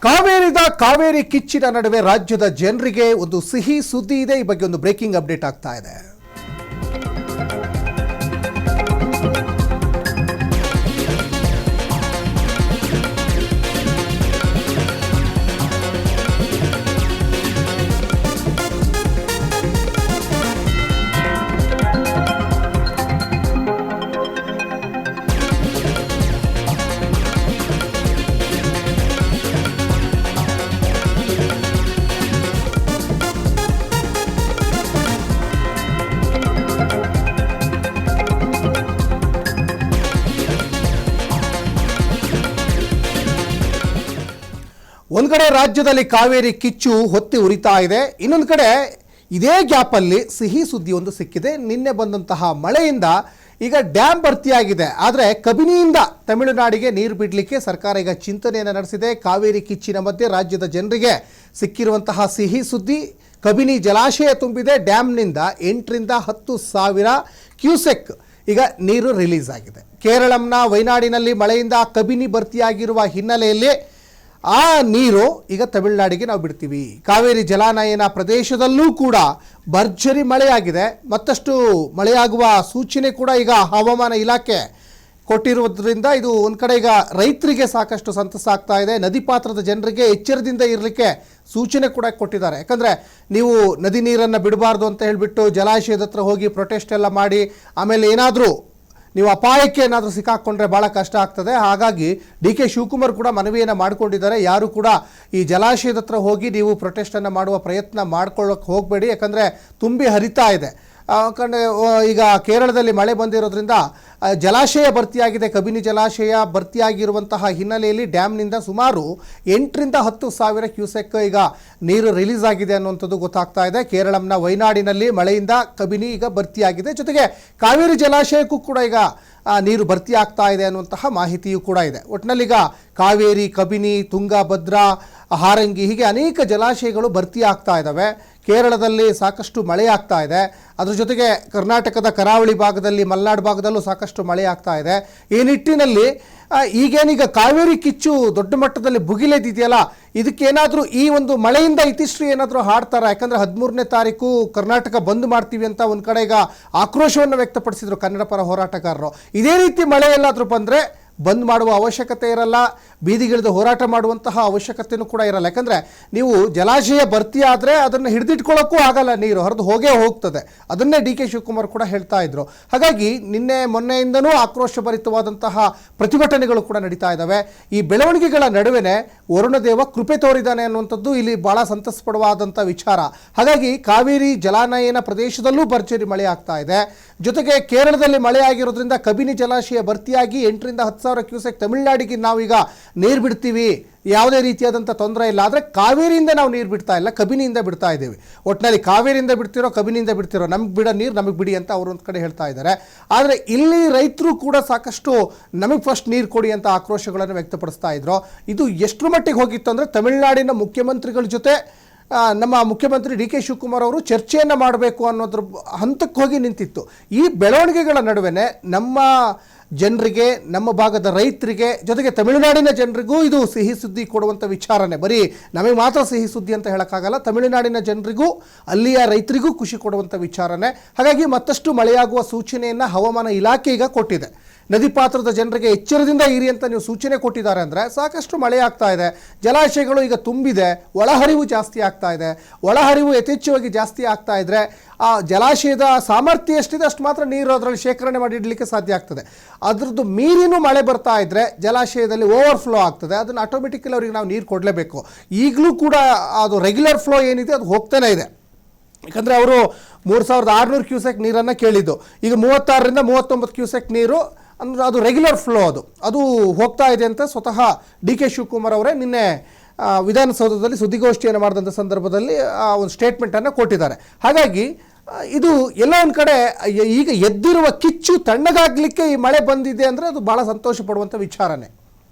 ಕಾವೇರಿ ಕಿಚ್ಚಿನ ನಡುವೆ ರಾಜ್ಯದ ಜನರಿಗೆ ಒಂದು ಸಿಹಿ ಸುದ್ದಿ ಇದೆ. ಈ ಬಗ್ಗೆ ಒಂದು ಬ್ರೇಕಿಂಗ್ ಅಪ್ಡೇಟ್ ಆಗ್ತಾ ಇದೆ. ಒಂದು ಕಡೆ ರಾಜ್ಯದಲ್ಲಿ ಕಾವೇರಿ ಕಿಚ್ಚು ಹೊತ್ತಿ ಉರಿತಾ ಇದೆ, ಇನ್ನೊಂದು ಕಡೆ ಇದೇ ಗ್ಯಾಪಲ್ಲಿ ಸಿಹಿ ಸುದ್ದಿ ಒಂದು ಸಿಕ್ಕಿದೆ. ನಿನ್ನೆ ಬಂದಂತಹ ಮಳೆಯಿಂದ ಈಗ ಡ್ಯಾಮ್ ಭರ್ತಿಯಾಗಿದೆ. ಆದರೆ ಕಬಿನಿಯಿಂದ ತಮಿಳುನಾಡಿಗೆ ನೀರು ಬಿಡಲಿಕ್ಕೆ ಸರ್ಕಾರ ಈಗ ಚಿಂತನೆಯನ್ನು ನಡೆಸಿದೆ. ಕಾವೇರಿ ಕಿಚ್ಚಿನ ಮಧ್ಯೆ ರಾಜ್ಯದ ಜನರಿಗೆ ಸಿಕ್ಕಿರುವಂತಹ ಸಿಹಿ ಸುದ್ದಿ, ಕಬಿನಿ ಜಲಾಶಯ ತುಂಬಿದೆ. ಡ್ಯಾಮ್ನಿಂದ 8 ರಿಂದ 10 ಸಾವಿರ ಕ್ಯೂಸೆಕ್ ಈಗ ನೀರು ರಿಲೀಸ್ ಆಗಿದೆ. ಕೇರಳಂನ ವೈನಾಡಿನಲ್ಲಿ ಮಳೆಯಿಂದ ಕಬಿನಿ ಭರ್ತಿಯಾಗಿರುವ ಹಿನ್ನೆಲೆಯಲ್ಲಿ ಆ ನೀರು ಈಗ ತಮಿಳುನಾಡಿಗೆ ನಾವು ಬಿಡ್ತೀವಿ. ಕಾವೇರಿ ಜಲಾನಯನ ಪ್ರದೇಶದಲ್ಲೂ ಕೂಡ ಭರ್ಜರಿ ಮಳೆಯಾಗಿದೆ. ಮತ್ತಷ್ಟು ಮಳೆಯಾಗುವ ಸೂಚನೆ ಕೂಡ ಈಗ ಹವಾಮಾನ ಇಲಾಖೆ ಕೊಟ್ಟಿರುವುದರಿಂದ ಇದು ಒಂದು ಕಡೆ ಈಗ ರೈತರಿಗೆ ಸಾಕಷ್ಟು ಸಂತಸ ಆಗ್ತಾ ಇದೆ. ನದಿ ಪಾತ್ರದ ಜನರಿಗೆ ಎಚ್ಚರದಿಂದ ಇರಲಿಕ್ಕೆ ಸೂಚನೆ ಕೂಡ ಕೊಟ್ಟಿದ್ದಾರೆ. ಯಾಕಂದರೆ ನೀವು ನದಿ ನೀರನ್ನು ಬಿಡಬಾರ್ದು ಅಂತ ಹೇಳಿಬಿಟ್ಟು ಜಲಾಶಯದ ಹತ್ರ ಹೋಗಿ ಪ್ರೊಟೆಸ್ಟ್ ಎಲ್ಲ ಮಾಡಿ ಆಮೇಲೆ ಏನಾದರೂ ನೀವು ಅಪಾಯಕ್ಕೆ ಏನಾದರೂ ಸಿಕ್ಕಾಕ್ಕೊಂಡ್ರೆ ಭಾಳ ಕಷ್ಟ ಆಗ್ತದೆ. ಹಾಗಾಗಿ ಡಿ ಕೆ ಶಿವಕುಮಾರ್ ಕೂಡ ಮನವಿಯನ್ನು ಮಾಡಿಕೊಂಡಿದ್ದಾರೆ. ಯಾರು ಕೂಡ ಈ ಜಲಾಶಯದ ಹತ್ರ ಹೋಗಿ ನೀವು ಪ್ರೊಟೆಸ್ಟನ್ನು ಮಾಡುವ ಪ್ರಯತ್ನ ಮಾಡ್ಕೊಳ್ಳೋಕೆ ಹೋಗಬೇಡಿ, ಯಾಕಂದರೆ ತುಂಬಿ ಹರಿತಾ ಇದೆ. ಯಾಕಂದರೆ ಈಗ ಕೇರಳದಲ್ಲಿ ಮಳೆ ಬಂದಿರೋದ್ರಿಂದ ಜಲಾಶಯ ಭರ್ತಿಯಾಗಿದೆ. ಕಬಿನಿ ಜಲಾಶಯ ಭರ್ತಿಯಾಗಿರುವಂತಹ ಹಿನ್ನೆಲೆಯಲ್ಲಿ ಡ್ಯಾಮ್ನಿಂದ ಸುಮಾರು 8 ರಿಂದ 10 ಸಾವಿರ ಕ್ಯೂಸೆಕ್ ಈಗ ನೀರು ರಿಲೀಸ್ ಆಗಿದೆ ಅನ್ನುವಂಥದ್ದು ಗೊತ್ತಾಗ್ತಾ ಇದೆ. ಕೇರಳಂನ ವೈನಾಡಿನಲ್ಲಿ ಮಳೆಯಿಂದ ಕಬಿನಿ ಈಗ ಭರ್ತಿಯಾಗಿದೆ. ಜೊತೆಗೆ ಕಾವೇರಿ ಜಲಾಶಯಕ್ಕೂ ಕೂಡ ಈಗ ನೀರು ಭರ್ತಿ ಆಗ್ತಾ ಇದೆ ಅನ್ನುವಂತಹ ಮಾಹಿತಿಯೂ ಕೂಡ ಇದೆ. ಒಟ್ಟಿನಲ್ಲೀಗ ಕಾವೇರಿ, ಕಬಿನಿ, ತುಂಗಭದ್ರಾ, ಹಾರಂಗಿ ಹೀಗೆ ಅನೇಕ ಜಲಾಶಯಗಳು ಭರ್ತಿ ಆಗ್ತಾ ಇದ್ದಾವೆ. ಕೇರಳದಲ್ಲಿ ಸಾಕಷ್ಟು ಮಳೆ ಆಗ್ತಾ ಇದೆ. ಅದ್ರ ಜೊತೆಗೆ ಕರ್ನಾಟಕದ ಕರಾವಳಿ ಭಾಗದಲ್ಲಿ, ಮಲೆನಾಡು ಭಾಗದಲ್ಲೂ ಸಾಕಷ್ಟು ಮಳೆ ಆಗ್ತಾ ಇದೆ. ಈ ನಿಟ್ಟಿನಲ್ಲಿ ಈಗೇನೀಗ ಕಾವೇರಿ ಕಿಚ್ಚು ದೊಡ್ಡ ಮಟ್ಟದಲ್ಲಿ ಭುಗಿಲೆದಿದೆಯಲ್ಲ, ಇದಕ್ಕೇನಾದರೂ ಈ ಒಂದು ಮಳೆಯಿಂದ ಇತಿಶ್ರೀ ಏನಾದರೂ ಹಾಡ್ತಾರಾ? ಯಾಕಂದರೆ 13ನೇ ತಾರೀಕು ಕರ್ನಾಟಕ ಬಂದ್ ಮಾಡ್ತೀವಿ ಅಂತ ಒಂದು ಕಡೆ ಈಗ ಆಕ್ರೋಶವನ್ನು ವ್ಯಕ್ತಪಡಿಸಿದರು ಕನ್ನಡ ಪರ ಹೋರಾಟಗಾರರು. ಇದೇ ರೀತಿ ಮಳೆ ಎಲ್ಲಾದರೂ ಬಂದರೆ ಬಂದ್ ಮಾಡುವ ಅವಶ್ಯಕತೆ ಇರಲ್ಲ, ಬೀದಿಗಿಳಿದು ಹೋರಾಟ ಮಾಡುವಂತಹ ಅವಶ್ಯಕತೆಯೂ ಕೂಡ ಇರಲ್ಲ. ಯಾಕಂದರೆ ನೀವು ಜಲಾಶಯ ಭರ್ತಿ ಆದರೆ ಅದನ್ನು ಹಿಡಿದಿಟ್ಕೊಳ್ಳೋಕ್ಕೂ ಆಗಲ್ಲ, ನೀರು ಹರಿದು ಹೋಗೇ ಹೋಗ್ತದೆ. ಅದನ್ನೇ ಡಿ ಕೆ ಶಿವಕುಮಾರ್ ಕೂಡ ಹೇಳ್ತಾ ಇದ್ರು. ಹಾಗಾಗಿ ನಿನ್ನೆ ಮೊನ್ನೆಯಿಂದನೂ ಆಕ್ರೋಶಭರಿತವಾದಂತಹ ಪ್ರತಿಭಟನೆಗಳು ಕೂಡ ನಡೀತಾ ಇದ್ದಾವೆ. ಈ ಬೆಳವಣಿಗೆಗಳ ನಡುವೆನೇ ವರುಣದೇವ ಕೃಪೆ ತೋರಿದ್ದಾನೆ ಅನ್ನುವಂಥದ್ದು ಇಲ್ಲಿ ಭಾಳ ಸಂತಸ ಪಡುವಾದಂಥ ವಿಚಾರ. ಹಾಗಾಗಿ ಕಾವೇರಿ ಜಲಾನಯನ ಪ್ರದೇಶದಲ್ಲೂ ಭರ್ಜರಿ ಮಳೆ ಆಗ್ತಾ ಇದೆ. ಜೊತೆಗೆ ಕೇರಳದಲ್ಲಿ ಮಳೆ ಆಗಿರೋದ್ರಿಂದ ಕಬಿನಿ ಜಲಾಶಯ ಭರ್ತಿಯಾಗಿ 8 ರಿಂದ 10 ಸಾವಿರ ಕ್ಯೂಸೆಕ್ ತಮಿಳುನಾಡಿಗೆ ನಾವೀಗ ನೀರು ಬಿಡ್ತೀವಿ, ಯಾವುದೇ ರೀತಿಯಾದಂಥ ತೊಂದರೆ ಇಲ್ಲ. ಆದರೆ ಕಾವೇರಿಯಿಂದ ನಾವು ನೀರು ಬಿಡ್ತಾ ಇಲ್ಲ, ಕಬಿನಿಯಿಂದ ಬಿಡ್ತಾ ಇದ್ದೇವೆ. ಒಟ್ಟಿನಲ್ಲಿ ಕಾವೇರಿಯಿಂದ ಬಿಡ್ತಿರೋ ಕಬಿನಿಯಿಂದ ಬಿಡ್ತಿರೋ ನಮಗೆ ಬಿಡೋ ನೀರು ನಮಗೆ ಬಿಡಿ ಅಂತ ಅವರು ಒಂದು ಕಡೆ ಹೇಳ್ತಾ ಇದ್ದಾರೆ. ಆದರೆ ಇಲ್ಲಿ ರೈತರು ಕೂಡ ಸಾಕಷ್ಟು ನಮಗೆ ಫಸ್ಟ್ ನೀರು ಕೊಡಿ ಅಂತ ಆಕ್ರೋಶಗಳನ್ನು ವ್ಯಕ್ತಪಡಿಸ್ತಾ ಇದ್ರು. ಇದು ಎಷ್ಟರ ಮಟ್ಟಿಗೆ ಹೋಗಿತ್ತು ಅಂದರೆ ತಮಿಳುನಾಡಿನ ಮುಖ್ಯಮಂತ್ರಿಗಳ ಜೊತೆ ನಮ್ಮ ಮುಖ್ಯಮಂತ್ರಿ ಡಿ ಕೆ ಶಿವಕುಮಾರ್ ಅವರು ಚರ್ಚೆಯನ್ನು ಮಾಡಬೇಕು ಅನ್ನೋದ್ರ ಹಂತಕ್ಕೆ ಹೋಗಿ ನಿಂತಿತ್ತು. ಈ ಬೆಳವಣಿಗೆಗಳ ನಡುವೆನೇ ನಮ್ಮ ಜನರಿಗೆ, ನಮ್ಮ ಭಾಗದ ರೈತರಿಗೆ, ಜೊತೆಗೆ ತಮಿಳುನಾಡಿನ ಜನರಿಗೂ ಇದು ಸಿಹಿ ಸುದ್ದಿ ಕೊಡುವಂಥ ವಿಚಾರನೆ. ಬರೀ ನಮಗೆ ಮಾತ್ರ ಸಿಹಿ ಸುದ್ದಿ ಅಂತ ಹೇಳೋಕ್ಕಾಗಲ್ಲ, ತಮಿಳುನಾಡಿನ ಜನರಿಗೂ ಅಲ್ಲಿಯ ರೈತರಿಗೂ ಖುಷಿ ಕೊಡುವಂಥ ವಿಚಾರನೆ. ಹಾಗಾಗಿ ಮತ್ತಷ್ಟು ಮಳೆಯಾಗುವ ಸೂಚನೆಯನ್ನು ಹವಾಮಾನ ಇಲಾಖೆ ಈಗ ಕೊಟ್ಟಿದೆ. ನದಿ ಪಾತ್ರದ ಜನರಿಗೆ ಎಚ್ಚರದಿಂದ ಇರಿ ಅಂತ ನೀವು ಸೂಚನೆ ಕೊಟ್ಟಿದ್ದಾರೆ ಅಂದರೆ ಸಾಕಷ್ಟು ಮಳೆ ಆಗ್ತಾ ಇದೆ. ಜಲಾಶಯಗಳು ಈಗ ತುಂಬಿದೆ, ಒಳಹರಿವು ಜಾಸ್ತಿ ಆಗ್ತಾ ಇದೆ. ಒಳಹರಿವು ಯಥೇಚ್ಛವಾಗಿ ಜಾಸ್ತಿ ಆಗ್ತಾ ಇದ್ದರೆ ಆ ಜಲಾಶಯದ ಸಾಮರ್ಥ್ಯ ಎಷ್ಟಿದೆ ಅಷ್ಟು ಮಾತ್ರ ನೀರು ಅದರಲ್ಲಿ ಶೇಖರಣೆ ಮಾಡಿ ಇಡಲಿಕ್ಕೆ ಸಾಧ್ಯ ಆಗ್ತದೆ. ಅದರದ್ದು ಮೀರಿನೂ ಮಳೆ ಬರ್ತಾ ಇದ್ದರೆ ಜಲಾಶಯದಲ್ಲಿ ಓವರ್ಫ್ಲೋ ಆಗ್ತದೆ. ಅದನ್ನು ಆಟೋಮೆಟಿಕಲಿ ಅವರಿಗೆ ನಾವು ನೀರು ಕೊಡಲೇಬೇಕು. ಈಗಲೂ ಕೂಡ ಅದು ರೆಗ್ಯುಲರ್ ಫ್ಲೋ ಏನಿದೆ ಅದು ಹೋಗ್ತಾನೆ ಇದೆ. ಯಾಕಂದರೆ ಅವರು 3600 ಕ್ಯೂಸೆಕ್ ನೀರನ್ನು ಕೇಳಿದ್ದು, ಈಗ 36 ರಿಂದ 39 ಕ್ಯೂಸೆಕ್ ನೀರು ಅಂದರೆ ಅದು ರೆಗ್ಯುಲರ್ ಫ್ಲೋ, ಅದು ಹೋಗ್ತಾ ಇದೆ ಅಂತ ಸ್ವತಃ ಡಿ ಕೆ ಶಿವಕುಮಾರ್ ಅವರೇ ನಿನ್ನೆ ವಿಧಾನಸೌಧದಲ್ಲಿ ಸುದ್ದಿಗೋಷ್ಠಿಯನ್ನು ಮಾಡಿದಂಥ ಸಂದರ್ಭದಲ್ಲಿ ಒಂದು ಸ್ಟೇಟ್ಮೆಂಟನ್ನು ಕೊಟ್ಟಿದ್ದಾರೆ. ಹಾಗಾಗಿ ಇದು ಎಲ್ಲ ಒಂದು ಕಡೆ ಈಗ ಎದ್ದಿರುವ ಕಿಚ್ಚು ತಣ್ಣಗಾಗಲಿಕ್ಕೆ ಈ ಮಳೆ ಬಂದಿದೆ ಅಂದರೆ ಅದು ಭಾಳ ಸಂತೋಷ ಪಡುವಂಥ ವಿಚಾರನೇ.